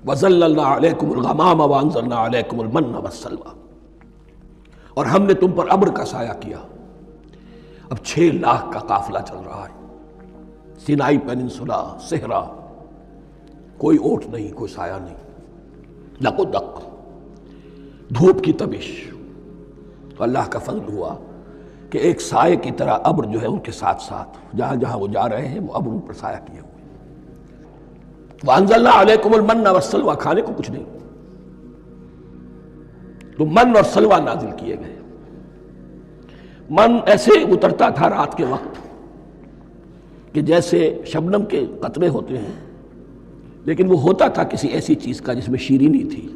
وَظَلَّلْنَا عَلَيْكُمُ الْغَمَامَ وَأَنزَلْنَا عَلَيْكُمُ الْمَنَّ وَالسَّلْوَىٰ، اور ہم نے تم پر ابر کا سایہ کیا۔ اب 6 لاکھ کا قافلہ چل رہا ہے، سینائی پیننسولا، صحرا، کوئی اوٹ نہیں، کوئی سایہ نہیں، لق و دق، دھوپ کی تبش۔ تو اللہ کا فضل ہوا کہ ایک سائے کی طرح ابر جو ہے ان کے ساتھ ساتھ جہاں جہاں وہ جا رہے ہیں وہ ابر ان پر سایہ کیے ہوئے۔ وَأَنزَلْنَا عَلَيْكُمُ الْمَنَّ وَالسَّلْوَىٰ، کھانے کو کچھ نہیں، تو من اور سلوہ نازل کیے گئے۔ من ایسے اترتا تھا رات کے وقت کہ جیسے شبنم کے قطرے ہوتے ہیں، لیکن وہ ہوتا تھا کسی ایسی چیز کا جس میں شیرینی تھی،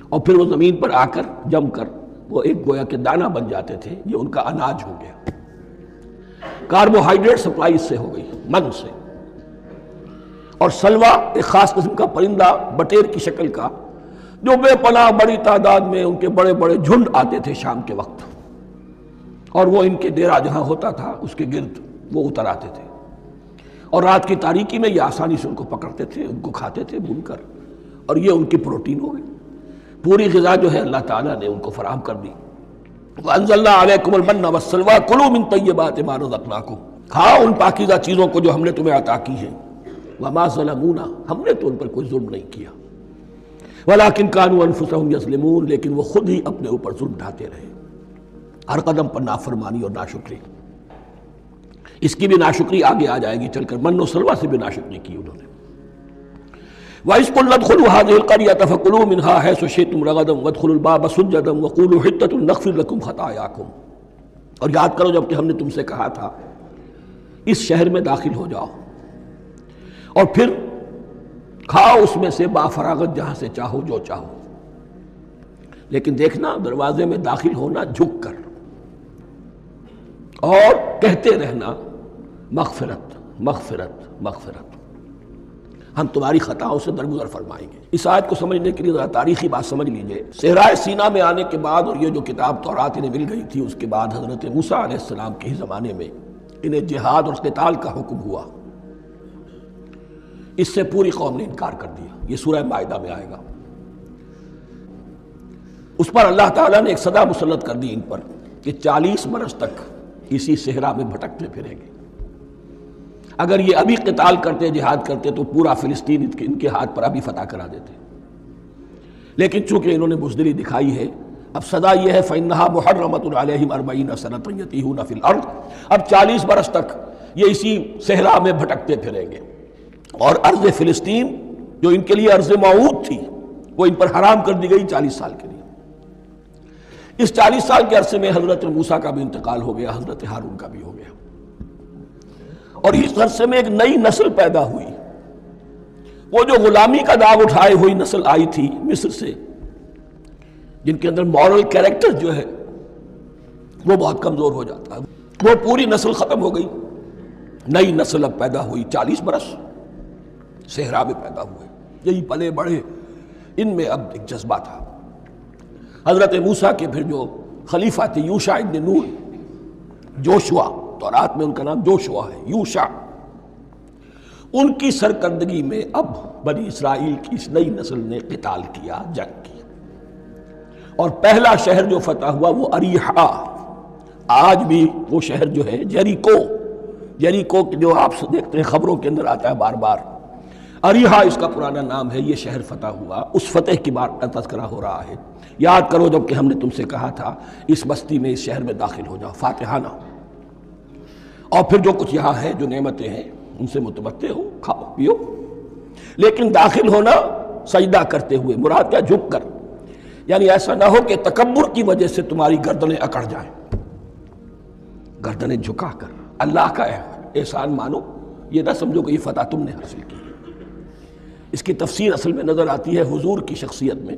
اور پھر وہ زمین پر آ کر جم کر وہ ایک گویا کے دانہ بن جاتے تھے، یہ ان کا اناج ہو گیا۔ کاربوہائیڈریٹ سپلائی اس سے ہو گئی، من سے۔ اور سلوہ ایک خاص قسم کا پرندہ، بٹیر کی شکل کا، جو بے پناہ بڑی تعداد میں ان کے بڑے بڑے جھنڈ آتے تھے شام کے وقت، اور وہ ان کے ڈیرا جہاں ہوتا تھا اس کے گرد وہ اتر آتے تھے، اور رات کی تاریکی میں یہ آسانی سے ان کو پکڑتے تھے، ان کو کھاتے تھے بھون کر، اور یہ ان کی پروٹین ہو گئی۔ پوری غذا جو ہے اللہ تعالیٰ نے ان کو فراہم کر دی۔ وَأَنزَلْنَا عَلَيْكُمُ الْمَنَّ وَالسَّلْوَىٰ كُلُوا مِن طَيِّبَاتِ مَا رَزَقْنَاكُمْ، کھاؤ ان پاکیزہ چیزوں کو جو ہم نے تمہیں عطا کی ہیں۔ وَمَا ظَلَمُونَا، ہم نے تو ان پر کوئی ظلم نہیں کیا، وَلَٰكِن كَانُوا أَنفُسَهُمْ يَظْلِمُونَ، لیکن وہ خود ہی اپنے اوپر ظلم ڈھاتے رہے، ہر قدم پر نافرمانی اور ناشکری۔ اس کی بھی ناشکری آگے آ جائے گی چل کر، من و سلوہ سے بھی ناشکری کی انہوں نے۔ وَإِذْ قُلْنَا ادْخُلُوا هَٰذِهِ الْقَرْيَةَ فَكُلُوا مِنْهَا حَيْثُ شِئْتُمْ رَغَدًا وَادْخُلُوا الْبَابَ سُجَّدًا وَقُولُوا حِطَّةٌ نَغْفِرْ لَكُمْ خَطَايَاكُمْ، اور یاد کرو جب کہ ہم نے تم سے کہا تھا اس شہر میں داخل ہو جاؤ اور پھر کھاؤ اس میں سے بافراغت جہاں سے چاہو جو چاہو، لیکن دیکھنا دروازے میں داخل ہونا جھک کر، اور کہتے رہنا مغفرت مغفرت مغفرت، ہم تمہاری خطاؤں سے درگزر فرمائیں گے۔ اس آیت کو سمجھنے کے لیے ذرا تاریخی بات سمجھ لیجئے۔ صحرائے سینا میں آنے کے بعد، اور یہ جو کتاب تورات انہیں مل گئی تھی، اس کے بعد حضرت موسیٰ علیہ السلام کے ہی زمانے میں انہیں جہاد اور قتال کا حکم ہوا۔ اس سے پوری قوم نے انکار کر دیا، یہ سورہ مائدہ میں آئے گا۔ اس پر اللہ تعالیٰ نے ایک صدا مسلط کر دی ان پر کہ 40 برس تک اسی صحرا میں بھٹکتے پھریں گے۔ اگر یہ ابھی قتال کرتے، جہاد کرتے، تو پورا فلسطین ان کے ہاتھ پر ابھی فتح کرا دیتے، لیکن چونکہ انہوں نے بزدلی دکھائی ہے، اب صدا یہ ہے فَإِنَّهَا مُحَرَّمَةٌ عَلَيْهِمْ 40 سَنَةً يَتِيهُونَ فِي الْأَرْضِ، اب 40 برس تک یہ اسی صحرا میں بھٹکتے پھریں گے، اور ارض فلسطین جو ان کے لیے ارض موعود تھی وہ ان پر حرام کر دی گئی 40 سال کے لیے۔ اس 40 سال کے عرصے میں حضرت موسیٰ کا بھی انتقال ہو گیا، حضرت ہارون کا بھی ہو گیا، اور اس عرصے میں ایک نئی نسل پیدا ہوئی۔ وہ جو غلامی کا داغ اٹھائے ہوئی نسل آئی تھی مصر سے، جن کے اندر مورل کیریکٹر جو ہے وہ بہت کمزور ہو جاتا ہے، وہ پوری نسل ختم ہو گئی، نئی نسل اب پیدا ہوئی۔ 40 برس صحرا میں پیدا ہوئے، یہی پلے بڑھے، ان میں اب ایک جذبہ تھا۔ حضرت موسیٰ کے پھر جو خلیفہ تھے یوشع ابن نون، جوشوا، تورات میں ان کا نام جوشوا ہے، یوشع، ان کی سرکردگی میں اب بنی اسرائیل کی اس نئی نسل نے قتال کیا، جنگ کی، اور پہلا شہر جو فتح ہوا وہ اریحا۔ آج بھی وہ شہر جو ہے جیریکو جو آپ دیکھتے ہیں خبروں کے اندر آتا ہے بار بار، اریحا اس کا پرانا نام ہے، یہ شہر فتح ہوا، اس فتح کی بات کا تذکرہ ہو رہا ہے۔ یاد کرو جب کہ ہم نے تم سے کہا تھا اس بستی میں، اس شہر میں داخل ہو جاؤ فاتحانہ، اور پھر جو کچھ یہاں ہے، جو نعمتیں ہیں، ان سے متمتع ہو، کھاؤ پیو، لیکن داخل ہونا سجدہ کرتے ہوئے، مراد کیا، جھک کر، یعنی ایسا نہ ہو کہ تکبر کی وجہ سے تمہاری گردنیں اکڑ جائیں، گردنیں جھکا کر اللہ کا احسان مانو، یہ نہ سمجھو کہ یہ فتح تم نے حاصل کی۔ اس کی تفسیر اصل میں نظر آتی ہے حضور کی شخصیت میں،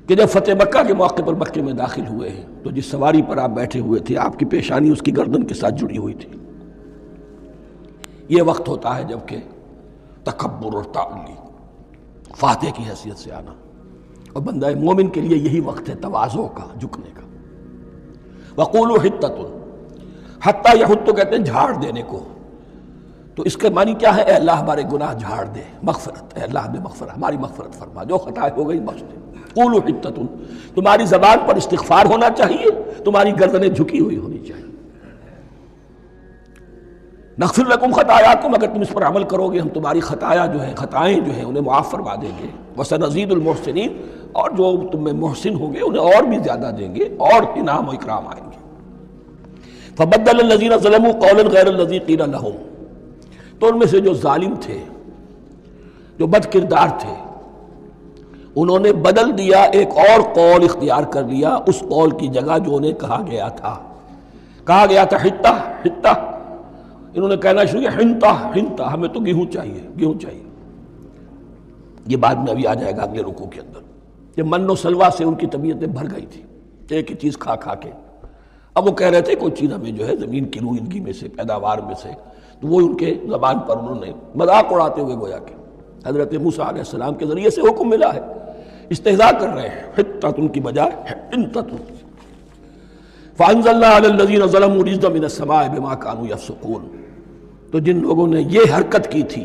کہ جب فتح مکہ کے موقع پر مکے میں داخل ہوئے ہیں تو جس سواری پر آپ بیٹھے ہوئے تھے، آپ کی پیشانی اس کی گردن کے ساتھ جڑی ہوئی تھی۔ یہ وقت ہوتا ہے جب کہ تکبر اور تعلی، فاتح کی حیثیت سے آنا، اور بندہ مومن کے لیے یہی وقت ہے تواضع کا، جھکنے کا۔ وَقُولُوا حِطَّةٌ، حتیٰ یحط کہتے ہیں جھاڑ دینے کو، تو اس کے معنی کیا ہے؟ اے اللہ ہمارے گناہ جھاڑ دے، مغفرت، اے اللہ ہمیں مغفرت، ہماری مغفرت فرما، جو خطا ہو گئی بخش دے۔ قولوا حطۃ، تمہاری زبان پر استغفار ہونا چاہیے، تمہاری گردنیں جھکی ہوئی ہونی چاہیے۔ نغفر لکم خطایاکم، اگر تم اس پر عمل کرو گے ہم تمہاری خطائیں جو ہیں انہیں معاف فرما دیں گے۔ وسنزید المحسنین، اور جو تم میں محسن ہوں گے انہیں اور بھی زیادہ دیں گے، اور انعام و اکرام آئیں گے۔ فبدل الذین ظلموا قولا غیر الذی قیل لہم، تو ان میں سے جو ظالم تھے، جو بد کردار تھے، انہوں نے بدل دیا، ایک اور قول اختیار کر لیا اس قول کی جگہ جو انہیں کہا گیا تھا حطہ حطہ، انہوں نے کہنا شروع کیا حنطہ حنطہ، ہمیں تو گیہوں چاہیے۔ یہ بعد میں ابھی آ جائے گا اگلے رکوع کے اندر۔ یہ من و سلوہ سے ان کی طبیعتیں بھر گئی تھی، ایک ہی چیز کھا کے۔ اب وہ کہہ رہے تھے کوئی چیز ہمیں جو ہے زمین کی روئندگی میں سے، پیداوار میں سے، تو وہ ان کے زبان پر انہوں نے مذاق اڑاتے ہوئے گویا کہ حضرت موسیٰ علیہ السلام کے ذریعے سے حکم ملا ہے، استہزاء کر رہے ہیں، حطۃ کی بجائے حنطۃ۔ فانزلنا علی الذین ظلموا رجزا من السماء بما كانوا يفسقون، تو جن لوگوں نے یہ حرکت کی تھی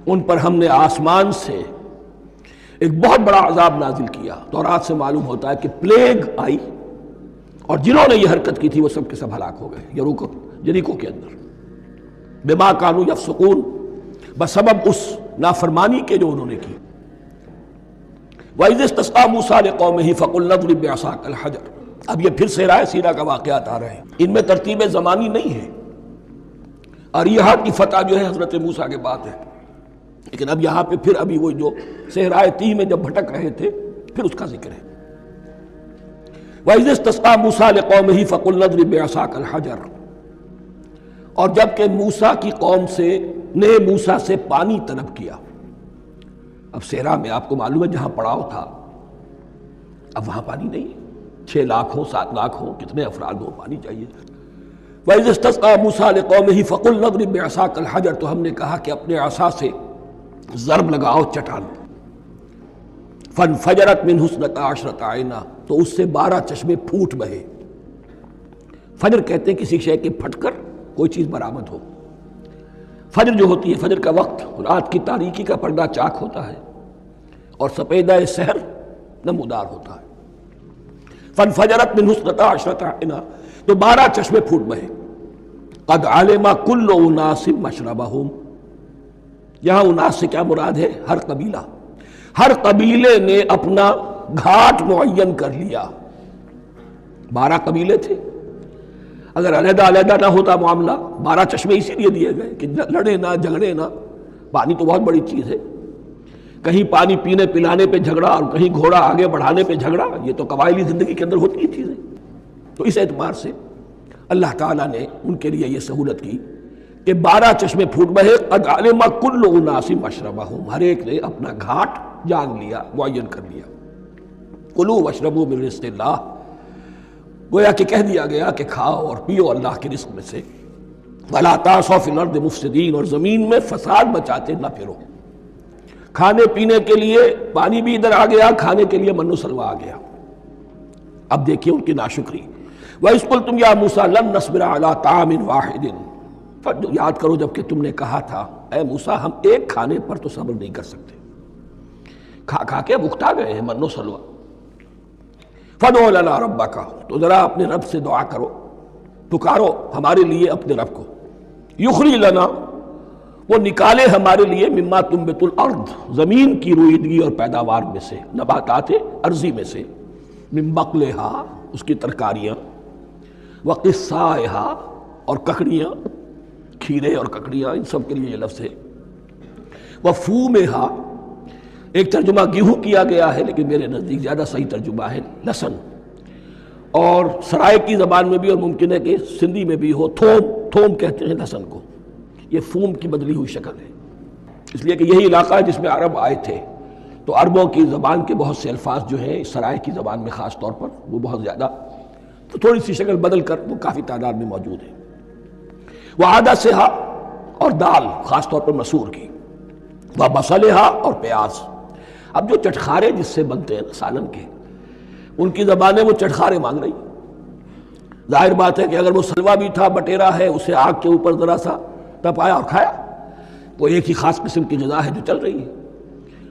ان پر ہم نے آسمان سے ایک بہت بڑا عذاب نازل کیا۔ تورات سے معلوم ہوتا ہے کہ پلیگ آئی، اور جنہوں نے یہ حرکت کی تھی وہ سب کے سب ہلاک ہو گئے یریکو کے اندر، بما كانوا يفسقون، بسبب اس نافرمانی کے جو انہوں نے کی۔ وَإِذِ اسْتَسْقَىٰ مُوسَىٰ لِقَوْمِهِ فَقُلْنَا اضْرِب بِّعَصَاكَ الْحَجَرَ، اب یہ پھر سے رائے سیرہ کا واقعات آ رہے ہیں، ان میں ترتیب زمانی نہیں ہے۔ اریحا کی فتح جو ہے حضرت موسیٰ کے بعد ہے، لیکن اب یہاں پہ پھر ابھی وہ جو صحرائے تیہ میں جب بھٹک رہے تھے پھر اس کا ذکر ہے۔ وَإِذِ اسْتَسْقَىٰ مُوسَىٰ لِقَوْمِهِ فَقُلْنَا اضْرِب بِّعَصَاكَ الْحَجَرَ، اور جب کہ موسیٰ کی قوم نے موسیٰ سے پانی طلب کیا۔ اب صحرا میں آپ کو معلوم ہے جہاں پڑاؤ تھا اب وہاں پانی نہیں ہے، 6 لاکھ ہو 7 لاکھ ہو کتنے افراد ہو، پانی چاہیے۔ وَإِذِ اسْتَسْقَىٰ مُوسَىٰ لِقَوْمِهِ فَقُلْنَا اضْرِب بِّعَصَاكَ الْحَجَرَ، تو ہم نے کہا کہ اپنے عصا سے ضرب لگاؤ چٹان۔ فَانْفَجَرَتْ مِنْهُ اثْنَتَا عَشْرَةَ عَيْنًا، تو اس سے 12 چشمے پھوٹ بہے۔ فجر کہتے ہیں کسی شے کے پھٹ کر کوئی چیز برآمد ہو۔ فجر جو ہوتی ہے، فجر کا وقت رات کی تاریکی کا پردہ چاک ہوتا ہے اور سپیدہ سحر نمودار ہوتا ہے۔ فَانْفَجَرَتْ مِنْهُ اثْنَتَا عَشْرَةَ عَيْنًا، تو 12 چشمے پھوٹ بہے۔ قَدْ عَلِمَ كُلُّ أُنَاسٍ مَشْرَبَهُمْ، یہاں اناس سے کیا مراد ہے؟ ہر قبیلہ، ہر قبیلے نے اپنا گھاٹ معین کر لیا۔ 12 قبیلے تھے، اگر علیحدہ علیحدہ نہ ہوتا معاملہ، 12 چشمے اسی لیے دیے گئے کہ لڑے نہ جھگڑے نہ۔ پانی تو بہت بڑی چیز ہے، کہیں پانی پینے پلانے پہ جھگڑا اور کہیں گھوڑا آگے بڑھانے پہ جھگڑا، یہ تو قبائلی زندگی کے اندر ہوتی ہی چیزیں۔ تو اس اعتبار سے اللہ تعالیٰ نے ان کے لیے یہ سہولت کی کہ 12 چشمے پھوٹ بہے۔ قد علم کل اناس مشربہم، ہر ایک نے اپنا گھاٹ جان لیا، معین کر لیا۔ کلوا واشربوا من رزق اللہ، گویا کہ کہہ دیا گیا کہ کھاؤ اور پیو اللہ کے رزق میں سے۔ ولا تعثوا فی الارض مفسدین، اور زمین میں فساد مچاتے نہ پھرو۔ کھانے پینے کے لیے پانی بھی ادھر آ گیا، کھانے کے لیے من و سلوہ آ گیا۔ اب دیکھیے ان کی ناشکری۔ وَإِذْ قُلْتُمْ يَا مُوسَىٰ لَن نَّصْبِرَ عَلَىٰ طَعَامٍ وَاحِدٍ، یاد کرو جب کہ تم نے کہا تھا اے موسیٰ ہم ایک کھانے پر تو صبر نہیں کر سکتے، کھا کھا کے بکھتا گئے ہیں من و سلوہ۔ فَادْعُ لَنَا رَبَّكَ، تو ذرا اپنے رب سے دعا کرو، پکارو ہمارے لیے اپنے رب کو۔ یخرج لنا، وہ نکالے ہمارے لیے، مما تنبت الارض، زمین کی روئیدگی اور پیداوار میں سے، نباتات ارضی میں سے، من بقلہا، اس کی ترکاریاں، وقصائہا، اور ککڑیاں، کھیرے اور ککڑیاں، ان سب کے لیے یہ لفظ ہے۔ وفومہا، ایک ترجمہ گیہوں کیا گیا ہے لیکن میرے نزدیک زیادہ صحیح ترجمہ ہے لہسن، اور سرائے کی زبان میں بھی، اور ممکن ہے کہ سندھی میں بھی ہو، تھوم کہتے ہیں لہسن کو، یہ فوم کی بدلی ہوئی شکل ہے، اس لیے کہ یہی علاقہ ہے جس میں عرب آئے تھے، تو عربوں کی زبان کے بہت سے الفاظ جو ہیں سرائے کی زبان میں خاص طور پر وہ بہت زیادہ، تو تھوڑی سی شکل بدل کر وہ کافی تعداد میں موجود ہے۔ وعدسہا، اور دال خاص طور پر مسور کی، وبصلہا، اور پیاز۔ اب جو چٹخارے جس سے بنتے ہیں سالن کے، ان کی زبانیں وہ چٹخارے مانگ رہی۔ ظاہر بات ہے کہ اگر وہ سلوا بھی تھا، بٹیرا ہے، اسے آگ کے اوپر ذرا سا تب آیا اور کھایا. وہ ایک ہی خاص قسم کی غذا ہے جو چل رہی ہے.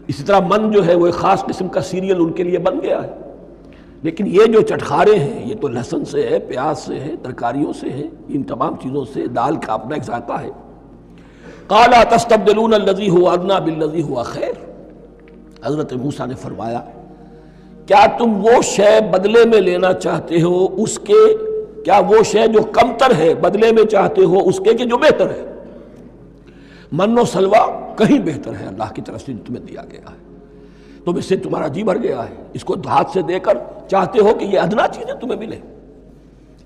اسی طرح من جو ہے وہ ایک خاص قسم کا سیریل ان کے لیے بن گیا ہے. لیکن یہ جو چٹخارے ہیں یہ تو لہسن سے ہے، پیاز سے ہے، ترکاریوں سے ہے، ان تمام چیزوں سے. دال کا اپنا ایک ذائقہ ہے. قَالَ تَسْتَبْدِلُونَ الَّذِي هُوَ أَدْنَىٰ بِالَّذِي هُوَ خَيْرٌ. حضرت موسیٰ نے فرمایا کیا تم وہ شے بدلے میں لینا چاہتے ہو اس کے، کیا وہ شے جو کمتر ہے بدلے میں چاہتے ہو اس کے کہ جو بہتر ہے؟ من و سلوہ کہیں بہتر ہے اللہ کی طرف سے جو تمہیں دیا گیا ہے. تم اس سے تمہارا جی بھر گیا ہے، اس کو ہاتھ سے دے کر چاہتے ہو کہ یہ ادنا چیزیں تمہیں ملے.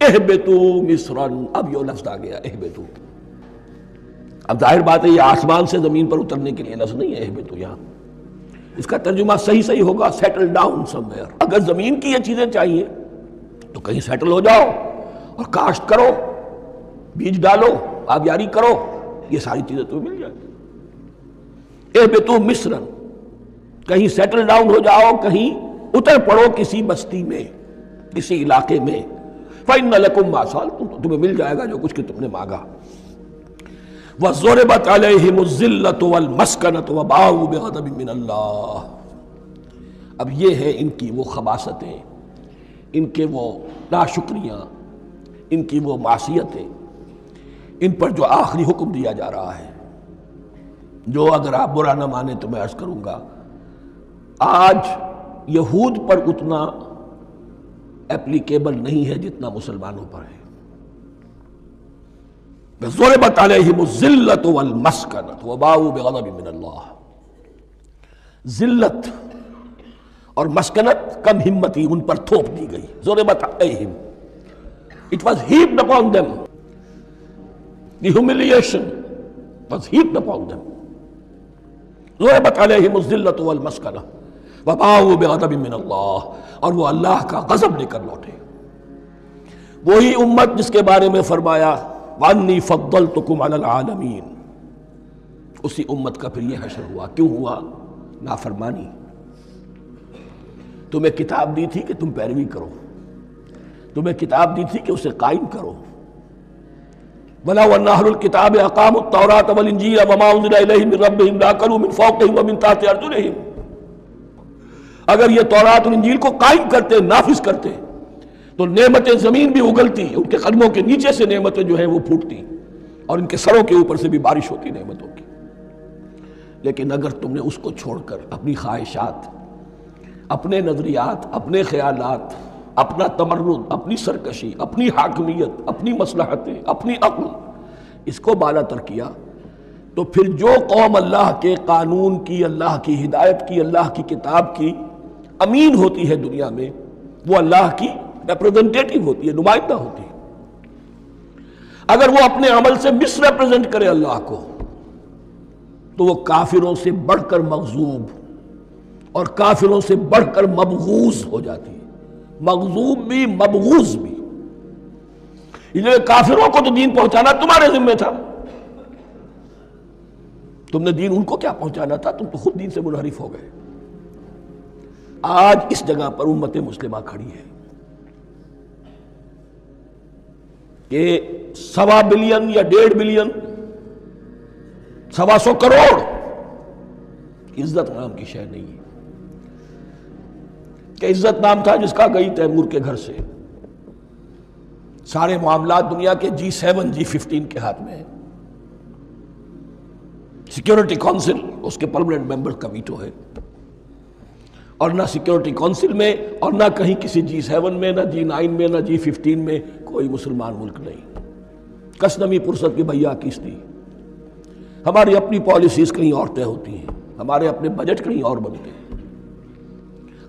اہبطوا مصرا، اب یہ لفظ آ گیا اہبطوا. اب ظاہر بات ہے یہ آسمان سے زمین پر اترنے کے لیے لفظ نہیں ہے اہبطوا. یہاں اس کا ترجمہ صحیح ہوگا سیٹل ڈاؤن سم ویئر. اگر زمین کی یہ چیزیں چاہیے تو کہیں سیٹل ہو جاؤ اور کاشت کرو، بیج ڈالو، آبیاری کرو، یہ ساری چیزیں تمہیں مل جائیں گی. اہبطوا مصرا، کہیں سیٹل ڈاؤن ہو جاؤ، کہیں اتر پڑو کسی بستی میں، کسی علاقے میں. فَإِنَّ لَكُمْ مَا سَأَلْتُمْ، تمہیں مل جائے گا جو کچھ کہ تم نے مانگا. وَضُرِبَتْ عَلَيْهِمُ الذِّلَّةُ وَالْمَسْكَنَةُ وَبَاءُوا بِغَضَبٍ مِّنَ اللَّهِ. اب یہ ہے ان کی وہ خباثتیں، ان کے وہ ناشکریاں، ان کی وہ معصیتیں، ان پر جو آخری حکم دیا جا رہا ہے، جو اگر آپ برا نہ مانیں تو میں عرض کروں گا آج یہود پر اتنا اپلیکیبل نہیں ہے جتنا مسلمانوں پر ہے. ضربت علیہم الذلۃ والمسکنۃ وباؤوا بغضب من اللہ. ذلت اور مسکنت، کم ہمتی ان پر تھوپ دی گئی. ضربت علیہم، it was heaped upon them. The humiliation was heaped upon them. ضربت علیہم الذلۃ والمسکنۃ وباؤوا بغضب من اللہ، اور وہ اللہ کا غضب لے کر لوٹے. وہی امت جس کے بارے میں فرمایا وَأَنِّي فَضَّلْتُكُمْ عَلَى الْعَالَمِينَ، اسی امت کا پھر یہ حشر ہوا. کیوں ہوا؟ نافرمانی. تمہیں کتاب دی تھی کہ تم پیروی کرو، تمہیں کتاب دی تھی کہ اسے قائم کرو. وَلَوْ أَنَّ أَهْلَ الْكِتَابِ أَقَامُوا التَّوْرَاةَ وَالْإِنْجِيلَ وَمَا أُنزِلَ إِلَيْهِمْ مِنْ رَبِّهِمْ لَأَكَلُوا مِنْ فَوْقِهِمْ وَمِنْ تَحْتِ أَرْجُلِهِمْ. اگر یہ تورات اور انجیل کو قائم کرتے، نافذ کرتے، تو نعمتیں زمین بھی اگلتی، ان کے قدموں کے نیچے سے نعمتیں جو ہیں وہ پھوٹتی، اور ان کے سروں کے اوپر سے بھی بارش ہوتی نعمتوں کی. لیکن اگر تم نے اس کو چھوڑ کر اپنی خواہشات، اپنے نظریات، اپنے خیالات، اپنا تمرد، اپنی سرکشی، اپنی حاکمیت، اپنی مصلحتیں، اپنی عقل، اس کو بالا تر کیا، تو پھر جو قوم اللہ کے قانون کی، اللہ کی ہدایت کی، اللہ کی کتاب کی امین ہوتی ہے دنیا میں، وہ اللہ کی ریپرزنٹیٹیو ہوتی ہے، نمائندہ ہوتی ہے. اگر وہ اپنے عمل سے مس ریپرزنٹ کرے اللہ کو تو وہ کافروں سے بڑھ کر مغضوب اور کافروں سے بڑھ کر مبغوض ہو جاتی ہے. مغضوب بھی، مبغوض بھی. یہ کافروں کو تو دین پہنچانا تمہارے ذمہ تھا، تم نے دین ان کو کیا پہنچانا تھا، تم تو خود دین سے منحرف ہو گئے. آج اس جگہ پر امت مسلمہ کھڑی ہے کہ 1.25 بلین یا 1.5 بلین، 125 کروڑ عزت نام کی شے نہیں ہے. کہ عزت نام تھا جس کا گئی تیمور کے گھر سے. سارے معاملات دنیا کے G7 G15 کے ہاتھ میں ہیں. سیکیورٹی کونسل اس کے پرماننٹ ممبر کا ویٹو ہے، اور نہ سیکیورٹی کونسل میں اور نہ کہیں کسی G7 میں، نہ G9 میں، نہ G15 میں کوئی مسلمان ملک نہیں. کسنمی پرست کی بھیا کیستی. ہماری اپنی پالیسیز کہیں اور طے ہوتی ہیں، ہمارے اپنے بجٹ کہیں اور بنتے ہیں،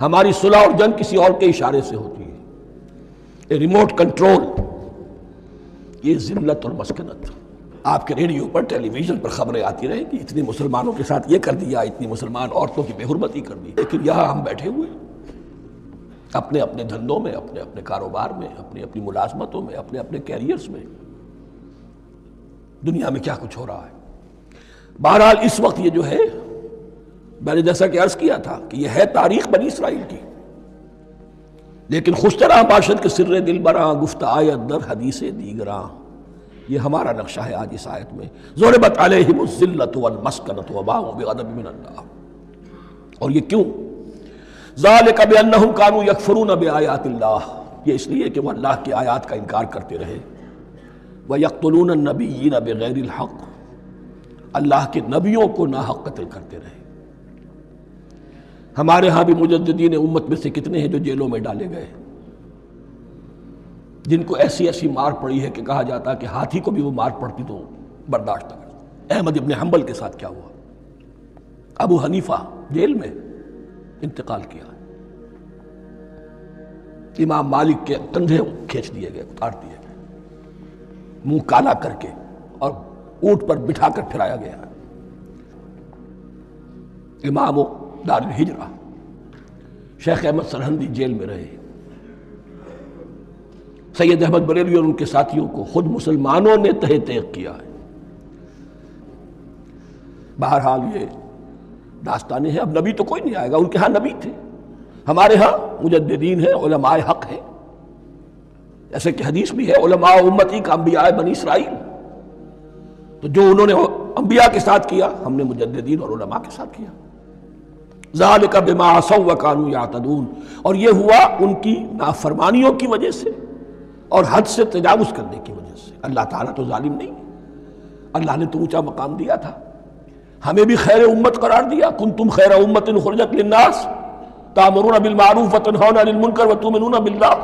ہماری صلح اور جنگ کسی اور کے اشارے سے ہوتی ہے. ریموٹ کنٹرول، یہ ذلت اور مسکنت. آپ کے ریڈیو پر، ٹیلی ویژن پر خبریں آتی رہیں کہ اتنی مسلمانوں کے ساتھ یہ کر دیا، اتنی مسلمان عورتوں کی بے حرمتی کر دی. لیکن یہاں ہم بیٹھے ہوئے اپنے اپنے دھندوں میں، اپنے اپنے کاروبار میں، اپنی اپنی ملازمتوں میں، اپنے اپنے کیریئرز میں. دنیا میں کیا کچھ ہو رہا ہے. بہرحال اس وقت یہ جو ہے، میں نے جیسا کہ عرض کیا تھا کہ یہ ہے تاریخ بنی اسرائیل کی، لیکن خوشترا باشد کے سر دل براں گفت آیت در حدیث دیگراں. یہ ہمارا نقشہ ہے آج اس آیت میں. ضربت علیہم الذلۃ والمسکنۃ وباءوا بغضب من اللہ. اور یہ کیوں؟ ذالک بانہم کانوا یکفرون بآیات اللہ، یہ اس لیے کہ وہ اللہ کی آیات کا انکار کرتے رہے. وَيَقْتُلُونَ النَّبِيِّينَ بِغَيْرِ الْحَقِّ، اللہ کے نبیوں کو ناحق قتل کرتے رہے. ہمارے ہاں بھی مجددین امت میں سے کتنے ہیں جو جیلوں میں ڈالے گئے، جن کو ایسی ایسی مار پڑی ہے کہ کہا جاتا ہے کہ ہاتھی کو بھی وہ مار پڑتی تو برداشت نہ کرتا. احمد ابن حنبل کے ساتھ کیا ہوا؟ ابو حنیفہ جیل میں انتقال کیا. امام مالک کے کندھے کھینچ دیے گئے، اتار دیے گئے، منہ کالا کر کے اور اونٹ پر بٹھا کر پھرایا گیا. امام دار الہجرہ شیخ احمد سرہندی جیل میں رہے. سید احمد بریلوی اور ان کے ساتھیوں کو خود مسلمانوں نے تہہ تیغ کیا ہے. بہرحال یہ داستانیں ہیں. اب نبی تو کوئی نہیں آئے گا، ان کے ہاں نبی تھے، ہمارے ہاں مجددین ہیں، علماء حق ہیں. ایسے کہ حدیث بھی ہے علماء امتی کا انبیاء بنی اسرائیل. تو جو انہوں نے انبیاء کے ساتھ کیا ہم نے مجددین اور علماء کے ساتھ کیا. ذالک بما عصوا وکانوا یعتدون. اور یہ ہوا ان کی نافرمانیوں کی وجہ سے اور حد سے تجاوز کرنے کی وجہ سے. اللہ تعالیٰ تو ظالم نہیں، اللہ نے تو اونچا مقام دیا تھا، ہمیں بھی خیر امت قرار دیا. کنتم خیر امت اخرجت للناس تأمرون بالمعروف وتنہون عن المنکر وتؤمنون باللہ.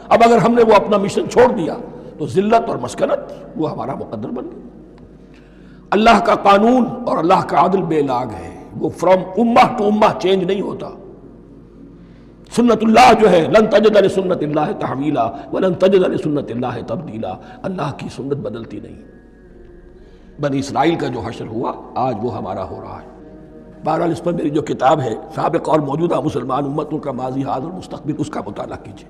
اب اگر ہم نے وہ اپنا مشن چھوڑ دیا تو ذلت اور مسکنت وہ ہمارا مقدر بن گئی. اللہ کا قانون اور اللہ کا عدل بے لاگ ہے، وہ فرام امہ ٹو امہ چینج نہیں ہوتا. سنت اللہ جو ہے لن تجد لسنت اللہ تحویلا ولن تجد لسنت اللہ تبدیلا. اللہ کی سنت بدلتی نہیں. بنی اسرائیل کا جو حشر ہوا آج وہ ہمارا ہو رہا ہے. بہرحال اس پر میری جو کتاب ہے سابق اور موجودہ مسلمان امتوں کا ماضی حال اور مستقبل، اس کا مطالعہ کیجیے.